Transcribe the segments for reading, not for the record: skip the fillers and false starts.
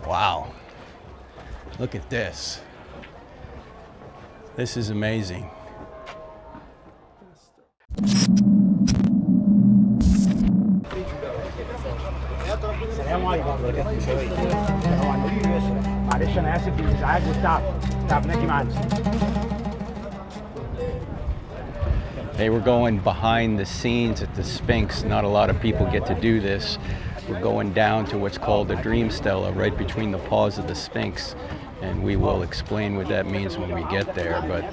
Wow. Look at this. This is amazing. السلام عليكم ورحمة الله وبركاته. معلش أنا آسف للإزعاج والتعب، تعبناكي معانا. Hey, we're going behind the scenes at the Sphinx. Not a lot of people get to do this. We're going down to what's called the Dream Stele, right between the paws of the Sphinx. And we will explain what that means when we get there. But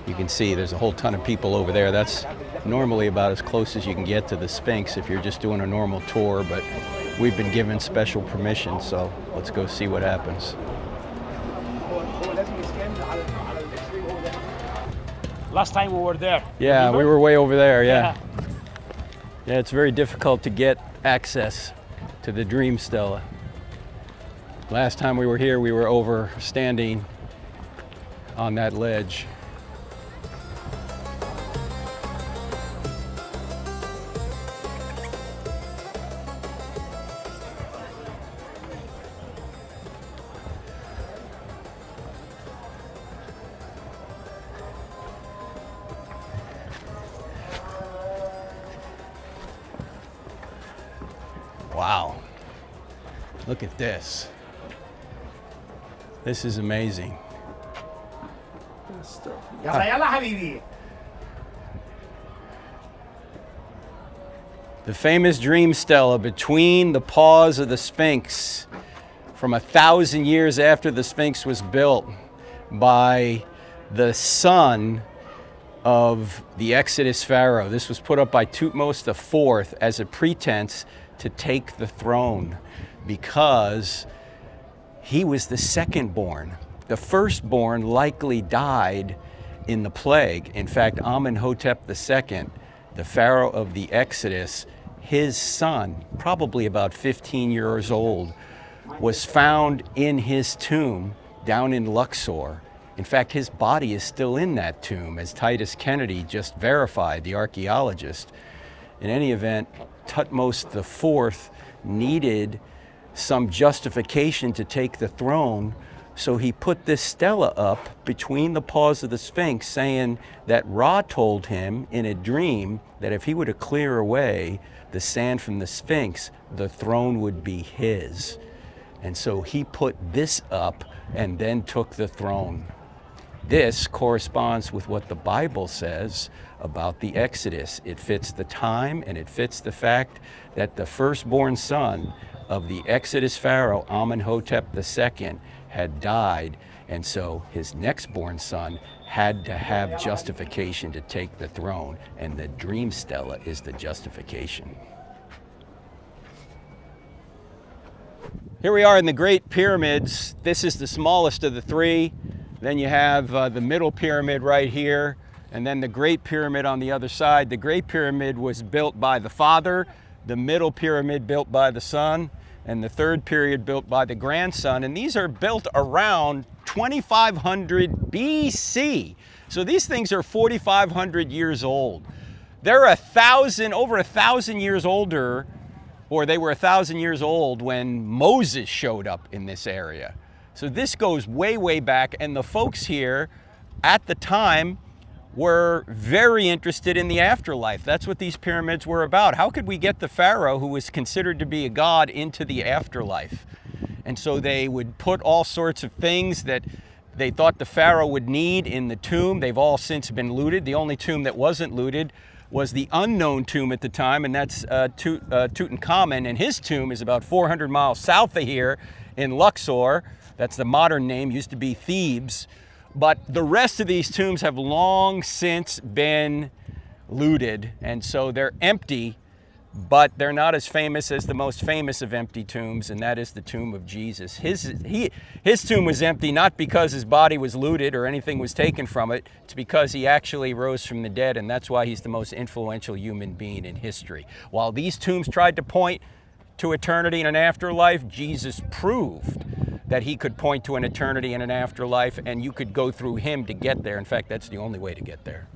you can see there's a whole ton of people over there. That's normally about as close as you can get to the Sphinx if you're just doing a normal tour. But we've been given special permission, so let's go see what happens. Last time we were there. Yeah, we were way over there, yeah. Yeah, it's very difficult to get access to the Dream Stele. Last time we were here, we were over standing on that ledge. Wow, look at this. This is amazing. The famous Dream Stele between the paws of the Sphinx from 1,000 years after the Sphinx was built by the son of the Exodus pharaoh. This was put up by 𝗧𝗔𝗫 IV as a pretense to take the throne because he was the second born. The firstborn likely died in the plague. In fact, 𝗦𝗨𝗣𝗑𝗏 II, the pharaoh of the Exodus, his son, probably about 15 years old, was found in his tomb down in Luxor. In fact, his body is still in that tomb, as 𝗧𝗦𝗃𝗏 just verified, the archaeologist. In any event, 𝗧𝗏𝗏 IV needed some justification to take the throne, so he put this stela up between the paws of the Sphinx, saying that Ra told him in a dream that if he were to clear away the sand from the Sphinx, the throne would be his. And so he put this up and then took the throne. This corresponds with what the Bible says about the Exodus. It fits the time and it fits the fact that the firstborn son of the Exodus pharaoh, 𝗦𝗨𝗪𝗏 II, had died, and so his next born son had to have justification to take the throne, and the Dream Stele is the justification. Here we are in the Great Pyramids. This is the smallest of the three. Then you have the middle pyramid right here, and then the Great Pyramid on the other side. The Great Pyramid was built by the father, the middle pyramid built by the son, and the third period built by the grandson. And these are built around 2500 BC. So these things are 4,500 years old. They're over 1,000 years older, or they were 1,000 years old when Moses showed up in this area. So this goes way, way back, and the folks here at the time were very interested in the afterlife. That's what these pyramids were about. How could we get the pharaoh, who was considered to be a god, into the afterlife? And so they would put all sorts of things that they thought the pharaoh would need in the tomb. They've all since been looted. The only tomb that wasn't looted was the unknown tomb at the time, and that's Tutankhamun, and his tomb is about 400 miles south of here in Luxor. That's the modern name, used to be Thebes. But the rest of these tombs have long since been looted, and so they're empty, but they're not as famous as the most famous of empty tombs, and that is the tomb of Jesus. His tomb was empty not because his body was looted or anything was taken from it. It's because he actually rose from the dead, and that's why he's the most influential human being in history. While these tombs tried to point to eternity and an afterlife, Jesus proved that he could point to an eternity and an afterlife, and you could go through him to get there. In fact, that's the only way to get there.